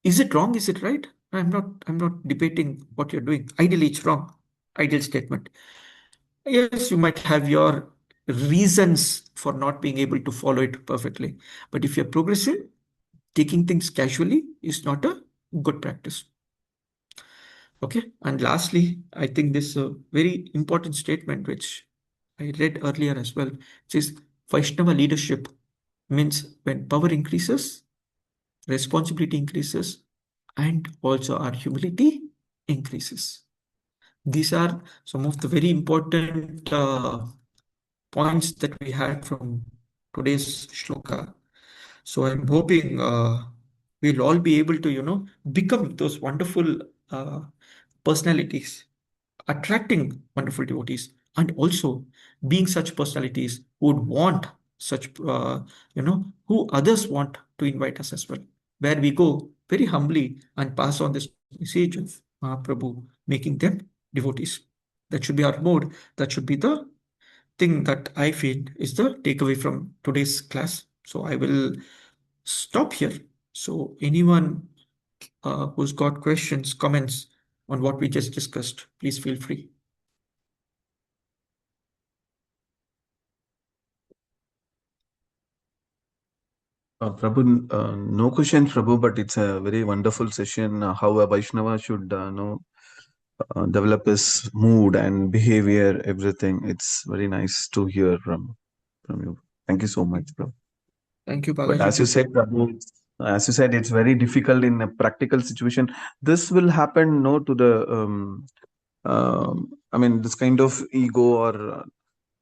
Is it wrong? Is it right? I'm not debating what you're doing. Ideally, it's wrong. Ideal statement. Yes, you might have your reasons for not being able to follow it perfectly. But if you're progressing, taking things casually is not a good practice. Okay. And lastly, I think this is a very important statement which I read earlier as well, which is Vaishnava leadership means when power increases, responsibility increases, and also our humility increases. These are some of the very important points that we had from today's shloka. So I'm hoping we'll all be able to, become those wonderful uh, personalities, attracting wonderful devotees, and also being such personalities who would want such, who others want to invite us as well. Where we go very humbly and pass on this message of Mahaprabhu, making them devotees. That should be our mode. That should be the thing that I feel is the takeaway from today's class. So I will stop here. So anyone who's got questions, comments on what we just discussed, please feel free. Prabhu, no questions, Prabhu, but it's a very wonderful session. How a Vaishnava should know develop his mood and behavior, everything. It's very nice to hear from you. Thank you so much, Prabhu. Thank you, But Balaji. as you said, Prabhu, as you said, it's very difficult in a practical situation. This will happen, no, to the I mean, this kind of ego or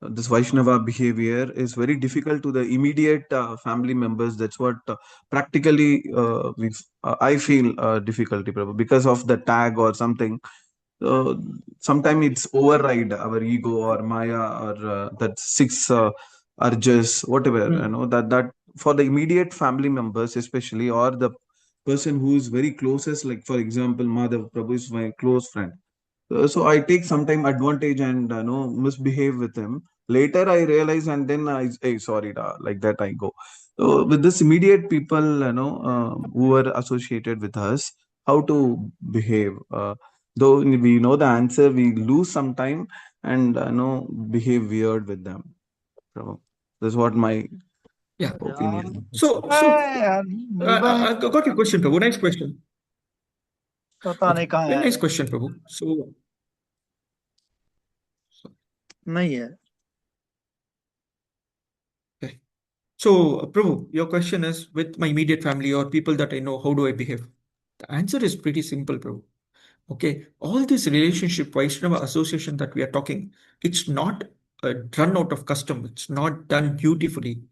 this Vaishnava behavior is very difficult to the immediate family members. That's what practically I feel difficulty, Prabhu, because of the tag or something. Sometimes it's override our ego or Maya or that six urges, whatever, that for the immediate family members, especially, or the person who is very closest, like for example, Madhav Prabhu is my close friend. So I take sometime advantage and misbehave with him. Later I realize, and then I hey sorry da, like that I go. So with this immediate people, who are associated with us, how to behave. Though we know the answer, we lose some time and behave weird with them. So that's what my Yeah. opinion is. So, I got your question, Prabhu. Nice question. पता Okay, नहीं कहाँ very है। nice question, Prabhu. नहीं है। Okay. So, Prabhu, your question is with my immediate family or people that I know, how do I behave? The answer is pretty simple, Prabhu. Okay, all this relationship, Vaishnava association that we are talking, it's not done out of custom. It's not done dutifully.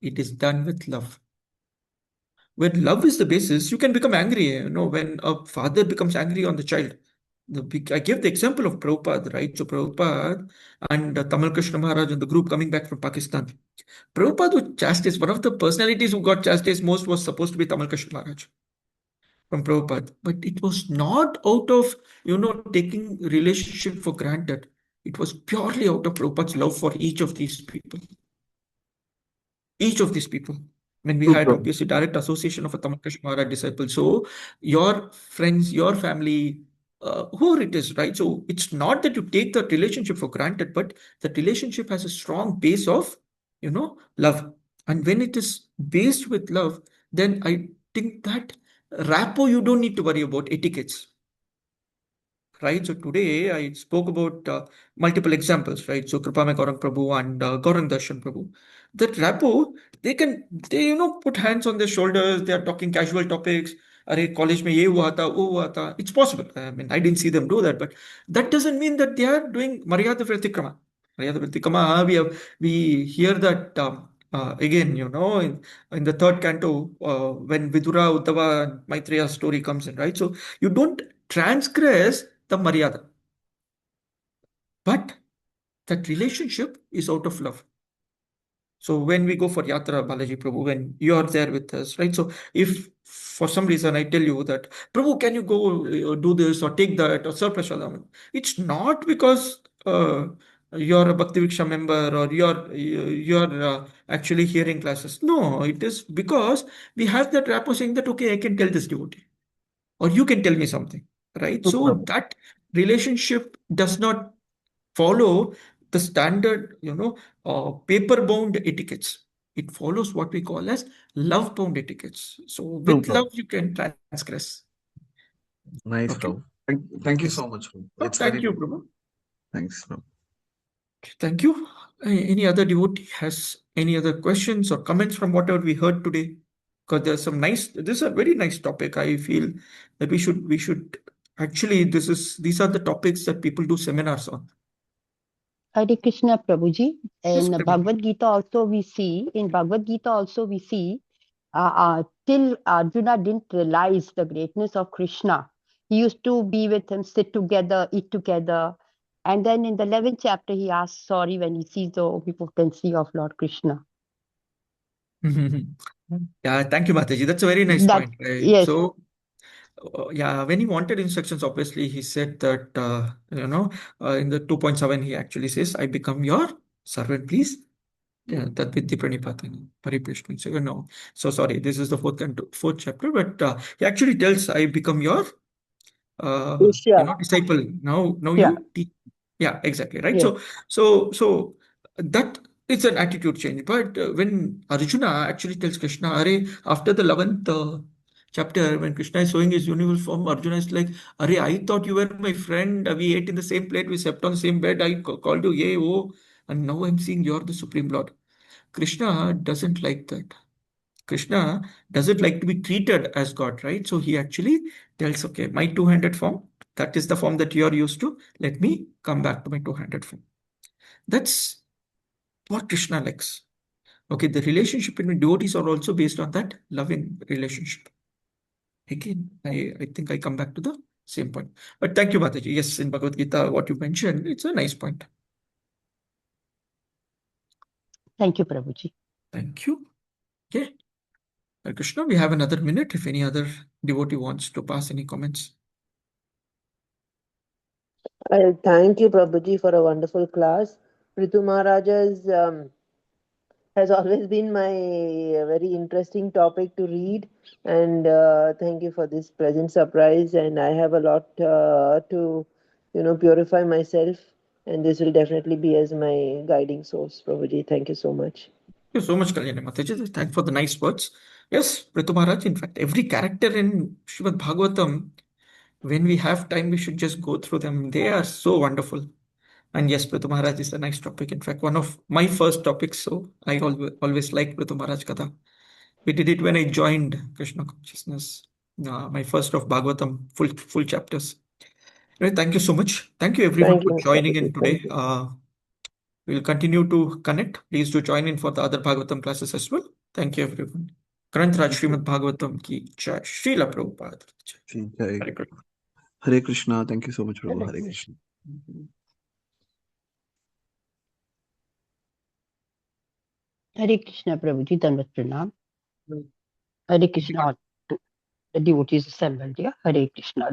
It is done with love. When love is the basis, you can become angry. When a father becomes angry on the child. I give the example of Prabhupada, right? So Prabhupada and Tamal Krishna Maharaj and the group coming back from Pakistan. Prabhupada was chastised. One of the personalities who got chastised most was supposed to be Tamal Krishna Maharaj from Prabhupada. But it was not out of, taking relationship for granted. It was purely out of Prabhupada's love for each of these people. Each of these people. When we True, had Prabhu. obviously direct association of a Tamal Krishna Maharaj disciple. So your friends, your family, whoever it is, right? So it's not that you take that relationship for granted, but that relationship has a strong base of, love. And when it is based with love, then I think that rapport, you don't need to worry about etiquettes, right? So today I spoke about multiple examples, right? So Kripame Gaurang Prabhu and Gaurang Darshan Prabhu. That rapport, they put hands on their shoulders. They are talking casual topics. अरे college में ये हुआ था वो हुआ था. It's possible. I mean, I didn't see them do that, but that doesn't mean that they are doing Maryada Vratikrama. Maryada Vratikrama, we hear that again, in the third canto, when Vidura, Uddhava, and Maitreya story comes in, right? So you don't transgress the Maryada, but that relationship is out of love. So when we go for Yatra, Balaji Prabhu, when you are there with us, right? So if for some reason I tell you that, Prabhu, can you go do this or take that or serve Prashadam? It's not because you're a Bhakti Viksha member or you're actually hearing classes. No, it is because we have that rapport saying that, okay, I can tell this devotee or you can tell me something, right? True, So Prabhu. that relationship does not follow the standard, paper bound etiquettes. It follows what we call as love bound etiquettes. So True, with love, Prabhu. you can transgress. Nice, Okay. Prabhu. Thank you Yes. so much, Prabhu. Oh, It's thank very you, Prabhu. thanks, Prabhu. Thank you. Any other devotee has any other questions or comments from whatever we heard today? Because there's some nice. This is a very nice topic. I feel that we should actually. These are the topics that people do seminars on. Hare Krishna, Prabhuji. Yes, In Prabhu. Bhagavad Gita also we see, till Arjuna didn't realize the greatness of Krishna. He used to be with him, sit together, eat together. And then in the 11th chapter, he asks sorry when he sees the omnipotency of Lord Krishna. Yeah, thank you, Mataji. That's a very nice That, point, right? yes, So, yeah, when he wanted instructions, obviously he said that, in the 2.7, he actually says, I become your servant, please. Yeah, that with the pranipatani, paripeshman. So, so sorry, this is the fourth chapter, but he actually tells, I become your Shishya. disciple. Now Yeah, you teach. Yeah, exactly, right? yes. So that is an attitude change. But when Arjuna actually tells Krishna, Are, after the 11th chapter, when Krishna is showing his universal form, Arjuna is like, Are, I thought you were my friend. We ate in the same plate, we slept on the same bed. I called you, yay, oh, and now I'm seeing you're the Supreme Lord. Krishna doesn't like that. Krishna doesn't like to be treated as God, right? So he actually tells, okay, my two-handed form, that is the form that you are used to. Let me come back to my two-handed form. That's what Krishna likes. Okay, the relationship between devotees are also based on that loving relationship. Again, I think I come back to the same point. But thank you, Mataji. Yes, in Bhagavad Gita, what you mentioned, it's a nice point. Thank you, Prabhuji. Thank you. Okay. Krishna, we have another minute if any other devotee wants to pass any comments. Thank you, Prabhuji, for a wonderful class. Ritu Maharaja's has always been my very interesting topic to read, and thank you for this pleasant surprise. And I have a lot to, purify myself, and this will definitely be as my guiding source, Prabhuji. Thank you so much. Thank you so much, Kalyani Mataji. Thanks for the nice words. Yes, Ritu Maharaj, in fact, every character in Srimad Bhagavatam when we have time, we should just go through them. They are so wonderful. And yes, Prithu Maharaj is a nice topic. In fact, one of my first topics. So I always liked Prithu Maharaj Katha. We did it when I joined Krishna consciousness. My first of Bhagavatam, full chapters. Anyway, thank you so much. Thank you everyone Thank you, for Mr. joining Prabhuji. in today. Thank you. We'll continue to connect. Please do join in for the other Bhagavatam classes as well. Thank you everyone. Granth Raj Thank you. Srimad Bhagavatam ki jai. Srila Prabhupada ki jai. Jai. Hare Krishna. Hare Krishna. Thank you so much, Prabhu. Hare Hare Krishna. Hare Krishna, Prabhuji, Dandavat Pranam. Hare Krishna to the devotees assembled here. Hare Krishna.